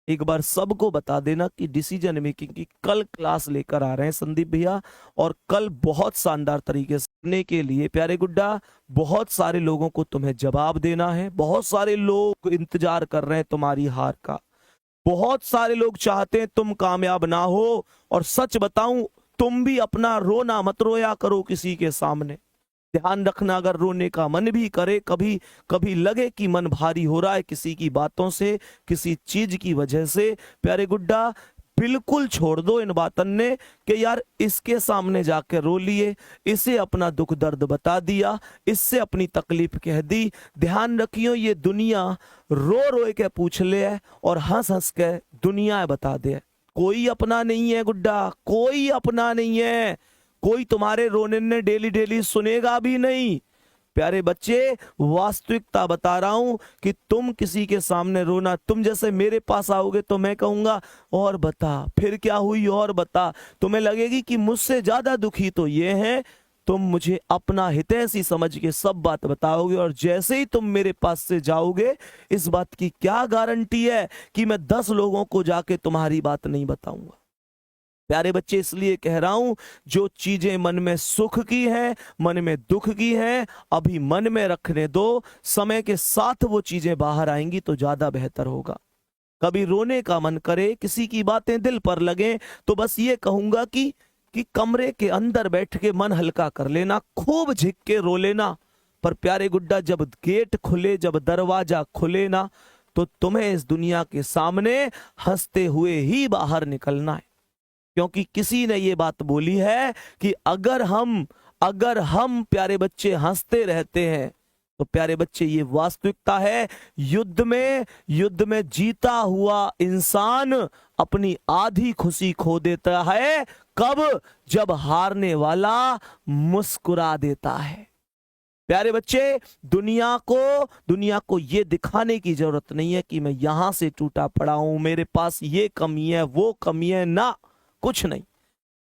एक बार सबको बता देना कि डिसीजन मेकिंग की कल क्लास लेकर आ रहे हैं संदीप भैया, और कल बहुत शानदार तरीके से करने के लिए प्यारे गुड्डा, बहुत सारे लोगों को तुम्हें जवाब देना है। बहुत सारे लोग इंतजार कर रहे हैं तुम्हारी हार का। बहुत सारे लोग चाहते हैं तुम कामयाब ना हो। और सच बताऊं, तुम भी अपना रोना मत रोया करो किसी के सामने। ध्यान रखना, अगर रोने का मन भी करे, कभी कभी लगे कि मन भारी हो रहा है किसी की बातों से, किसी चीज की वजह से, प्यारे गुड्डा बिल्कुल छोड़ दो इन बातन ने कि यार इसके सामने जाके रो लिए, इसे अपना दुख दर्द बता दिया, इससे अपनी तकलीफ कह दी। ध्यान रखियो, ये दुनिया रो रो के पूछ ले है और हंस हंस के दुनिया बता दे। कोई अपना नहीं है गुड्डा, कोई अपना नहीं है। कोई तुम्हारे रोने ने डेली डेली सुनेगा भी नहीं। प्यारे बच्चे, वास्तविकता बता रहा हूं कि तुम किसी के सामने रोना, तुम जैसे मेरे पास आओगे तो मैं कहूंगा और बता फिर क्या हुई, और बता। तुम्हें लगेगी कि मुझसे ज्यादा दुखी तो ये हैं। तुम मुझे अपना हितैषी समझ के सब बात बताओगे, और जैसे ही तुम मेरे पास से जाओगे, इस बात की क्या गारंटी है कि मैं 10 लोगों को जाके तुम्हारी बात नहीं बताऊंगा। प्यारे बच्चे, इसलिए कह रहा हूं, जो चीजें मन में सुख की हैं, मन में दुख की हैं, अभी मन में रखने दो। समय के साथ वो चीजें बाहर आएंगी तो ज्यादा बेहतर होगा। कभी रोने का मन करे, किसी की बातें दिल पर लगे, तो बस ये कहूंगा कि कमरे के अंदर बैठ के मन हल्का कर लेना, खूब झिक के रो लेना। पर प्यारे गुड्डा, जब गेट खुले, जब दरवाजा खुले ना, तो तुम्हें इस दुनिया के सामने हंसते हुए ही बाहर निकलना है। क्योंकि किसी ने ये बात बोली है कि अगर हम प्यारे बच्चे हंसते रहते हैं, तो प्यारे बच्चे ये वास्तविकता है, युद्ध में जीता हुआ इंसान अपनी आधी खुशी खो देता है। कब? जब हारने वाला मुस्कुरा देता है। प्यारे बच्चे, दुनिया को ये दिखाने की जरूरत नहीं है कि मैं यहां से टूटा पड़ा हूं, मेरे पास ये कमी है, वो कमी है, ना, कुछ नहीं।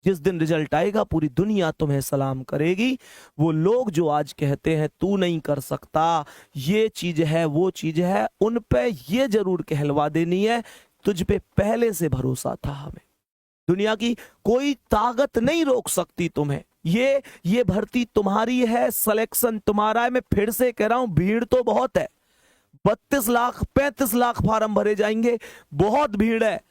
जिस दिन रिजल्ट आएगा, पूरी दुनिया तुम्हें सलाम करेगी। वो लोग जो आज कहते हैं तू नहीं कर सकता, ये चीज है, वो चीज है, उन पे ये जरूर कहलवा देनी है, तुझ पे पहले से भरोसा था हमें। दुनिया की कोई ताकत नहीं रोक सकती तुम्हें। ये भर्ती तुम्हारी है, सिलेक्शन तुम्हारा है। मैं फिर से कह रहा हूं, भीड़ तो बहुत है, 32 लाख 35 लाख फार्म भरे जाएंगे, बहुत भीड़ है।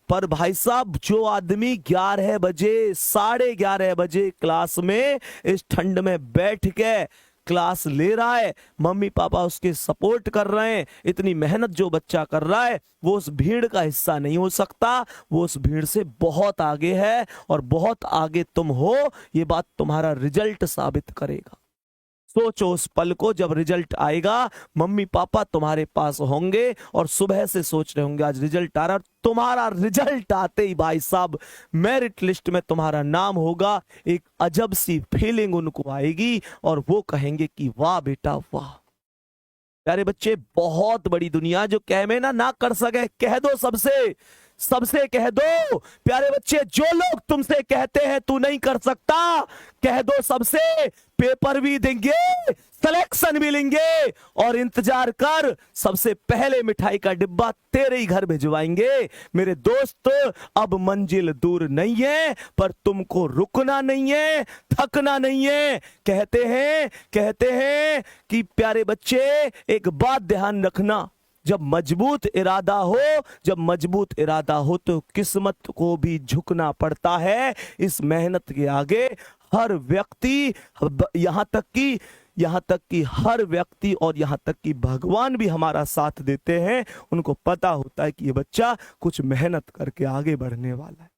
पर भाई साहब, जो आदमी 11 बजे 11:30 बजे क्लास में इस ठंड में बैठ के क्लास ले रहा है, मम्मी पापा उसके सपोर्ट कर रहे हैं, इतनी मेहनत जो बच्चा कर रहा है, वो उस भीड़ का हिस्सा नहीं हो सकता। वो उस भीड़ से बहुत आगे है, और बहुत आगे तुम हो, ये बात तुम्हारा रिजल्ट साबित करेगा। सोचो उस पल को, जब रिजल्ट आएगा, मम्मी पापा तुम्हारे पास होंगे और सुबह से सोच रहे होंगे आज रिजल्ट आ रहा है। तुम्हारा रिजल्ट आते ही भाई साहब, मेरिट लिस्ट में तुम्हारा नाम होगा। एक अजब सी फीलिंग उनको आएगी और वो कहेंगे कि वाह बेटा वाह। प्यारे बच्चे, बहुत बड़ी दुनिया, जो कह में ना कर सके, कह दो सबसे, सबसे कह दो। प्यारे बच्चे, जो लोग तुमसे कहते हैं तू नहीं कर सकता, कह दो सबसे, पेपर भी देंगे, सिलेक्शन भी लेंगे, और इंतजार कर, सबसे पहले मिठाई का डिब्बा तेरे ही घर भिजवाएंगे। मेरे दोस्त, अब मंजिल दूर नहीं है, पर तुमको रुकना नहीं है, थकना नहीं है। कहते हैं कि प्यारे बच्चे, एक बात ध्यान रखना, जब मजबूत इरादा हो तो किस्मत को भी झुकना पड़ता है। इस मेहनत के आगे हर व्यक्ति, यहां तक कि हर व्यक्ति और यहां तक कि भगवान भी हमारा साथ देते हैं। उनको पता होता है कि ये बच्चा कुछ मेहनत करके आगे बढ़ने वाला है।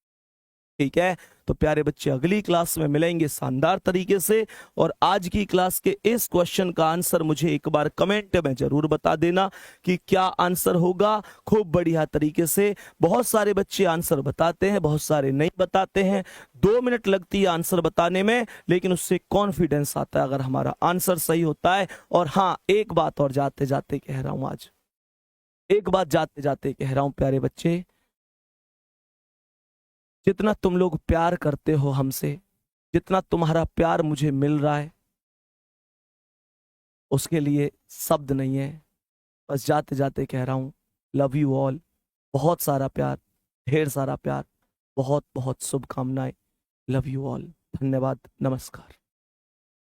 ठीक है, तो प्यारे बच्चे, अगली क्लास में मिलेंगे शानदार तरीके से। और आज की क्लास के इस क्वेश्चन का आंसर मुझे एक बार कमेंट में जरूर बता देना कि क्या आंसर होगा। खूब बढ़िया तरीके से, बहुत सारे बच्चे आंसर बताते हैं, बहुत सारे नहीं बताते हैं। 2 मिनट लगती है आंसर बताने में, लेकिन उससे कॉन्फिडेंस आता है अगर हमारा आंसर सही होता है। और हाँ, एक बात और जाते जाते कह रहा हूं, आज एक बात जाते जाते कह रहा हूं, प्यारे बच्चे, जितना तुम लोग प्यार करते हो हमसे, जितना तुम्हारा प्यार मुझे मिल रहा है, उसके लिए शब्द नहीं है। बस जाते जाते कह रहा हूं, लव यू ऑल। बहुत सारा प्यार, ढेर सारा प्यार, बहुत बहुत शुभकामनाएं। Love you all. धन्यवाद। नमस्कार।